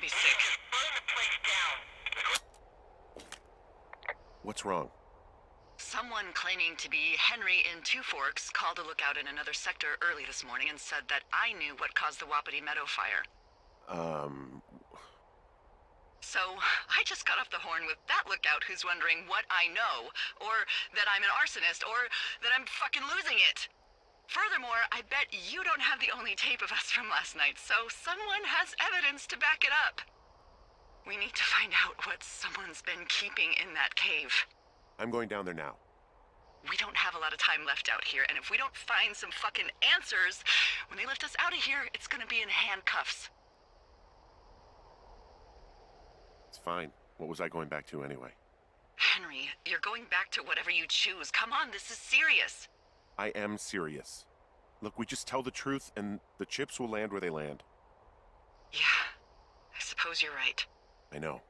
be sick. Burn the place down. What's wrong? Someone claiming to be Henry in Two Forks called a lookout in another sector early this morning and said that I knew what caused the Wapiti Meadow fire. So, I just got off the horn with that lookout who's wondering what I know, or that I'm an arsonist, or that I'm fucking losing it. Furthermore, I bet you don't have the only tape of us from last night, so someone has evidence to back it up. We need to find out what someone's been keeping in that cave. I'm going down there now. We don't have a lot of time left out here, and if we don't find some fucking answers, when they lift us out of here, it's gonna be in handcuffs. It's fine. What was I going back to anyway? Henry, you're going back to whatever you choose. Come on, this is serious. I am serious. Look, we just tell the truth and the chips will land where they land. Yeah, I suppose you're right. I know.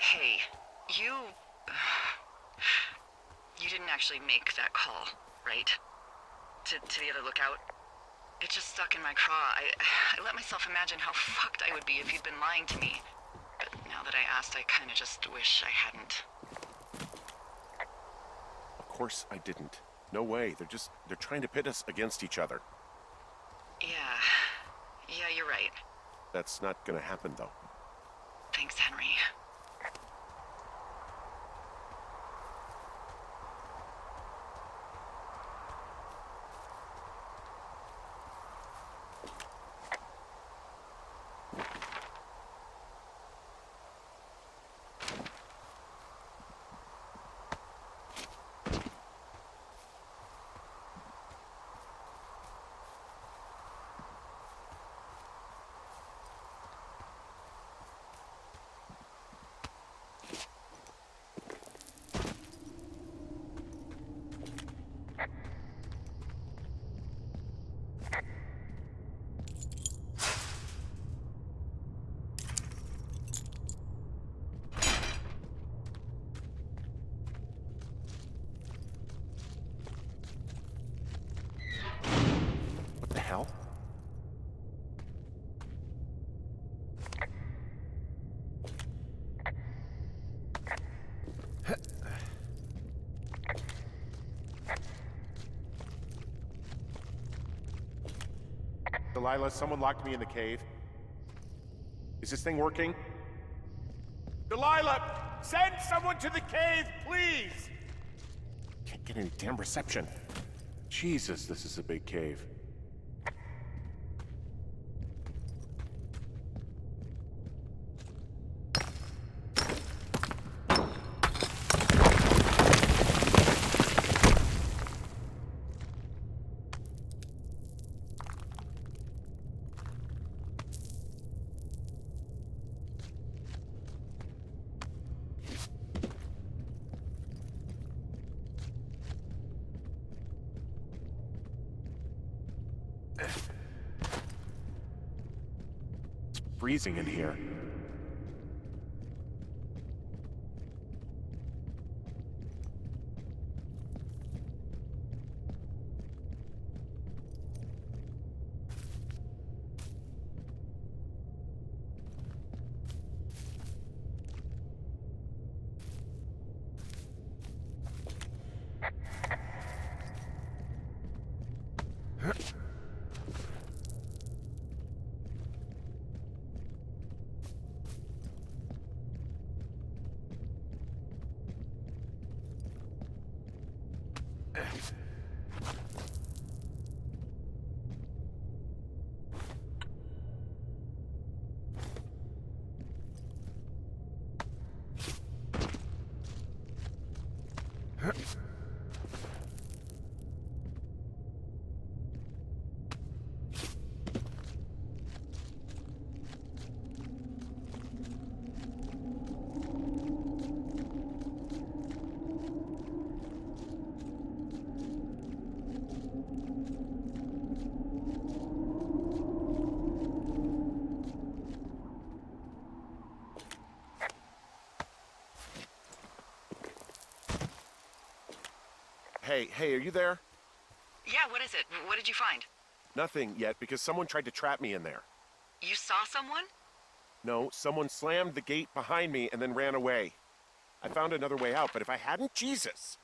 Hey, you didn't actually make that call, right? To the other lookout? It just stuck in my craw. I let myself imagine how fucked I would be if you'd been lying to me. But now that I asked, I kinda just wish I hadn't. Of course I didn't. No way. They're trying to pit us against each other. Yeah, you're right. That's not gonna happen, though. Thanks, Henry. Delilah, someone locked me in the cave. Is this thing working? Delilah! Send someone to the cave, please! Can't get any damn reception. Jesus, this is a big cave. It's freezing in here. Hey, are you there? Yeah, what is it? What did you find? Nothing yet, because someone tried to trap me in there. You saw someone? No, someone slammed the gate behind me and then ran away. I found another way out, but if I hadn't, Jesus!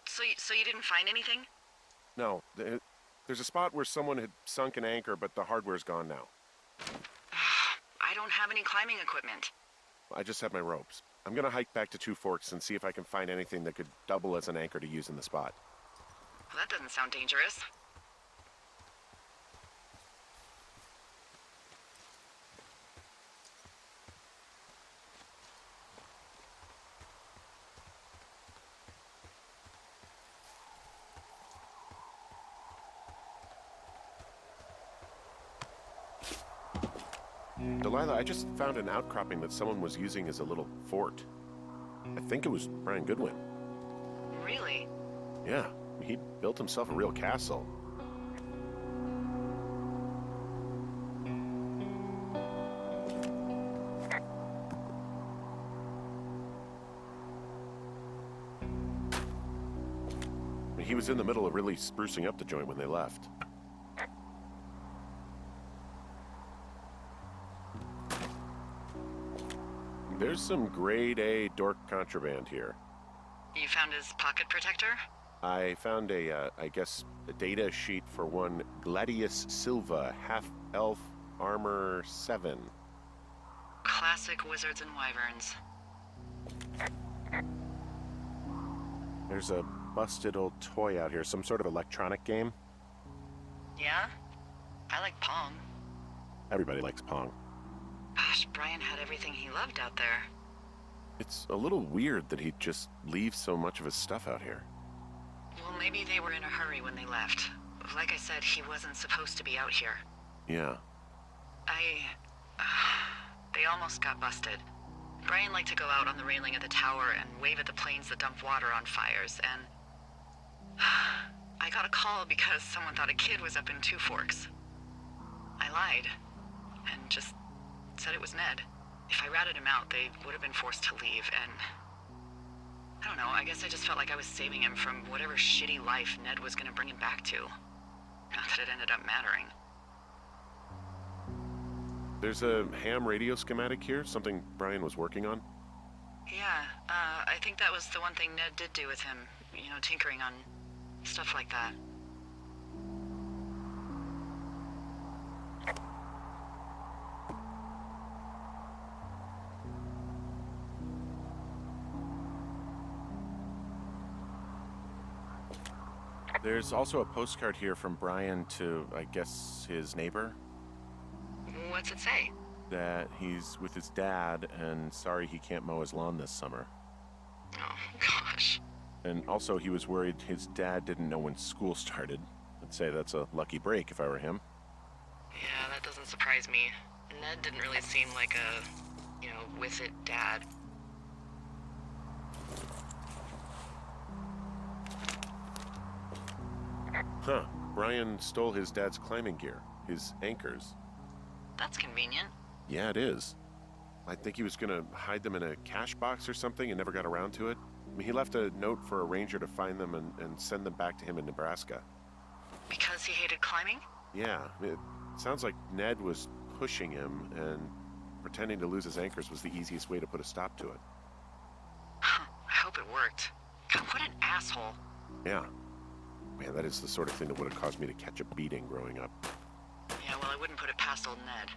So you didn't find anything? No, there's a spot where someone had sunk an anchor, but the hardware's gone now. I don't have any climbing equipment. I just have my ropes. I'm gonna hike back to Two Forks and see if I can find anything that could double as an anchor to use in the spot. Well, that doesn't sound dangerous. Delilah, I just found an outcropping that someone was using as a little fort. I think it was Brian Goodwin. Really? Yeah, he built himself a real castle. He was in the middle of really sprucing up the joint when they left. There's some grade A dork contraband here. You found his pocket protector? I found a data sheet for one Gladius Silva, half-elf, armor 7. Classic wizards and wyverns. There's a busted old toy out here, some sort of electronic game. Yeah? I like Pong. Everybody likes Pong. Gosh, Brian had everything he loved out there. It's a little weird that he'd just leave so much of his stuff out here. Well, maybe they were in a hurry when they left. Like I said, he wasn't supposed to be out here. Yeah. They almost got busted. Brian liked to go out on the railing of the tower and wave at the planes that dumped water on fires, and... I got a call because someone thought a kid was up in Two Forks. I lied, and just said it was Ned. If I ratted him out, they would have been forced to leave, and... I don't know, I guess I just felt like I was saving him from whatever shitty life Ned was gonna bring him back to. Not that it ended up mattering. There's a ham radio schematic here, something Brian was working on. Yeah, I think that was the one thing Ned did do with him. You know, tinkering on stuff like that. There's also a postcard here from Brian to, I guess, his neighbor. What's it say? That he's with his dad and sorry he can't mow his lawn this summer. Oh, gosh. And also he was worried his dad didn't know when school started. I'd say that's a lucky break if I were him. Yeah, that doesn't surprise me. Ned didn't really seem like a, with it dad. Huh. Brian stole his dad's climbing gear, his anchors. That's convenient. Yeah, it is. I think he was gonna hide them in a cash box or something and never got around to it. I mean, he left a note for a ranger to find them and send them back to him in Nebraska. Because he hated climbing? Yeah, it sounds like Ned was pushing him, and pretending to lose his anchors was the easiest way to put a stop to it. I hope it worked. God, what an asshole. Yeah. Man, that is the sort of thing that would have caused me to catch a beating growing up. Yeah, well, I wouldn't put it past old Ned.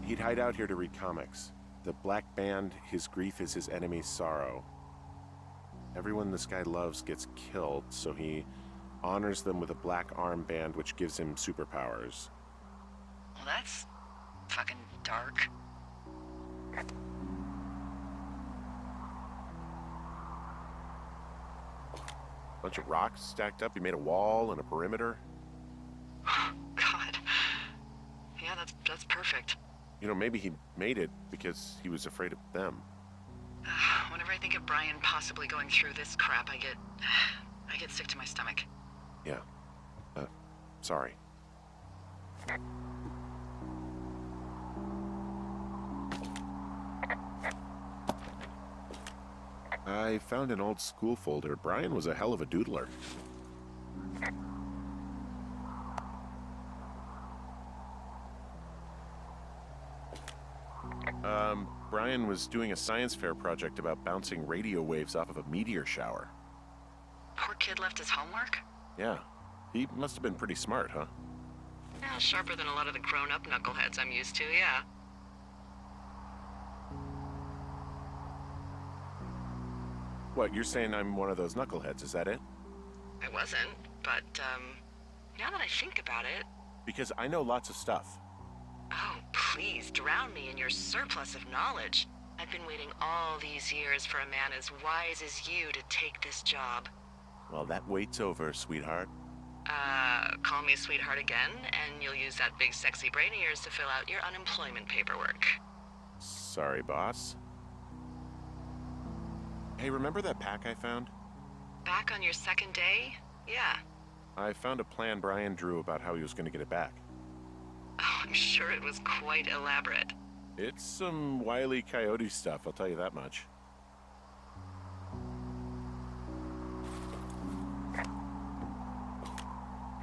He'd hide out here to read comics. The Black Band, his grief is his enemy's sorrow. Everyone this guy loves gets killed, so he honors them with a black armband which gives him superpowers. Well, that's fucking dark. Bunch of rocks stacked up. He made a wall and a perimeter. God. Yeah, that's perfect. You know, maybe he made it because he was afraid of them. Whenever I think of Brian possibly going through this crap, I get sick to my stomach. Yeah. Sorry. I found an old school folder. Brian was a hell of a doodler. Brian was doing a science fair project about bouncing radio waves off of a meteor shower. Poor kid left his homework? Yeah. He must have been pretty smart, huh? Yeah, sharper than a lot of the grown-up knuckleheads I'm used to, yeah. What, you're saying I'm one of those knuckleheads, is that it? I wasn't, but, now that I think about it... Because I know lots of stuff. Oh, please, drown me in your surplus of knowledge. I've been waiting all these years for a man as wise as you to take this job. Well, that wait's over, sweetheart. Call me sweetheart again, and you'll use that big sexy brain of yours to fill out your unemployment paperwork. Sorry, boss. Hey, remember that pack I found? Back on your second day? Yeah. I found a plan Brian drew about how he was going to get it back. Oh, I'm sure it was quite elaborate. It's some Wile E. Coyote stuff, I'll tell you that much.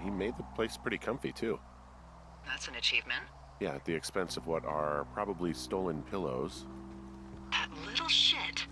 He made the place pretty comfy, too. That's an achievement. Yeah, at the expense of what are probably stolen pillows. That little shit.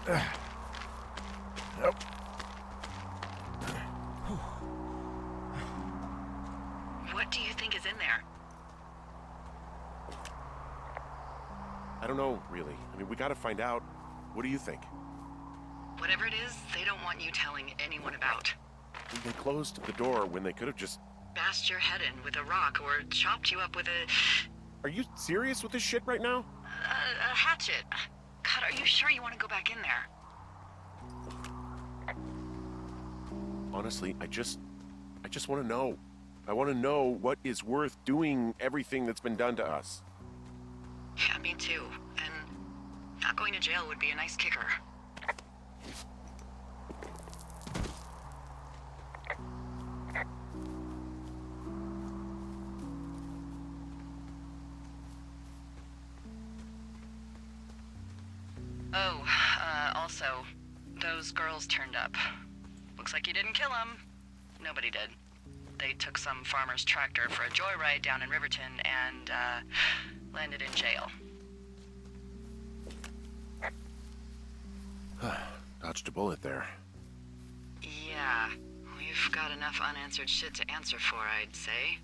Nope. What do you think is in there? I don't know, really. I mean, we gotta find out. What do you think? Whatever it is, they don't want you telling anyone about. They closed the door when they could have just... Bashed your head in with a rock or chopped you up with a Are you serious with this shit right now? hatchet. God, are you sure you want to go back in there? Honestly, I just want to know. I want to know what is worth doing everything that's been done to us. Yeah, me too. And not going to jail would be a nice kicker. Oh, also, those girls turned up. Looks like you didn't kill them. Nobody did. They took some farmer's tractor for a joyride down in Riverton and, landed in jail. Dodged a bullet there. Yeah, we've got enough unanswered shit to answer for, I'd say.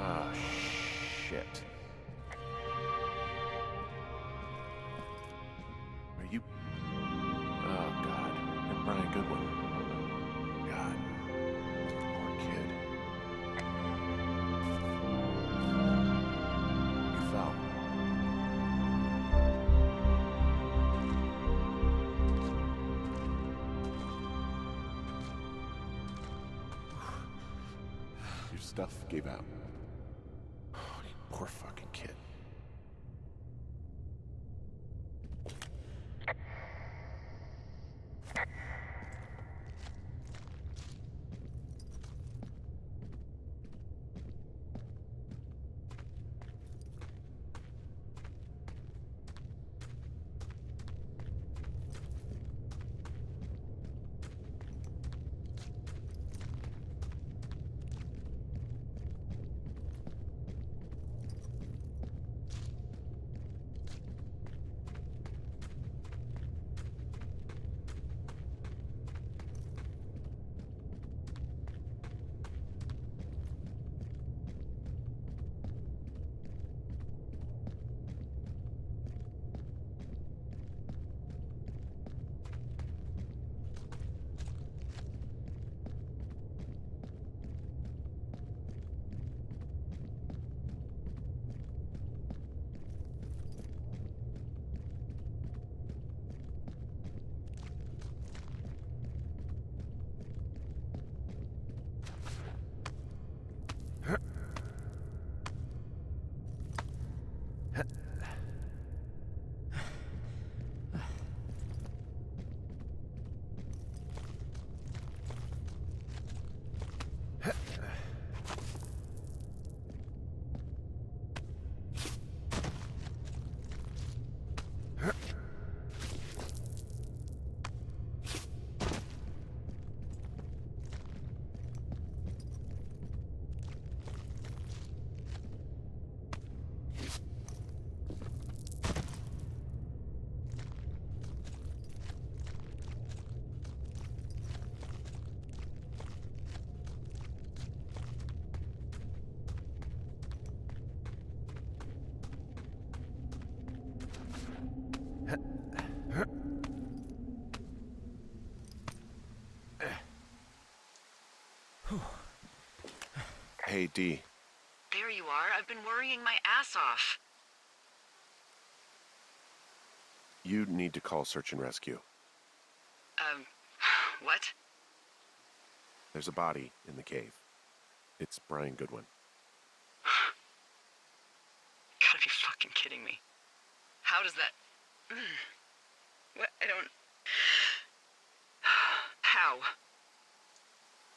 Ah, shit. Are you... Oh, God. You're Brian Goodwin. God. Poor kid. You fell. stuff gave out. Oh, you poor fucking kid. Hey, D. There you are. I've been worrying my ass off. You need to call search and rescue. What? There's a body in the cave. It's Brian Goodwin. Gotta be fucking kidding me. How does that... What? I don't... How?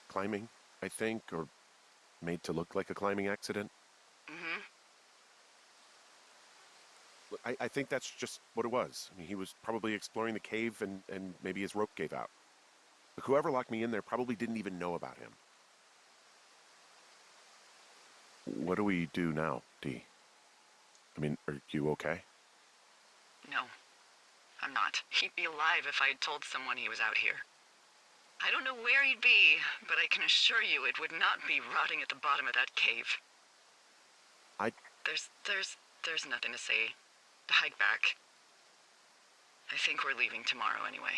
Climbing, I think, or made to look like a climbing accident. Mm-hmm. I think that's just what it was. I mean, he was probably exploring the cave and maybe his rope gave out. Look, whoever locked me in there probably didn't even know about him. What do we do now, D? I mean, are you okay? No, I'm not. He'd be alive if I had told someone he was out here. I don't know where he'd be, but I can assure you it would not be rotting at the bottom of that cave. There's nothing to say. Hike back. I think we're leaving tomorrow anyway.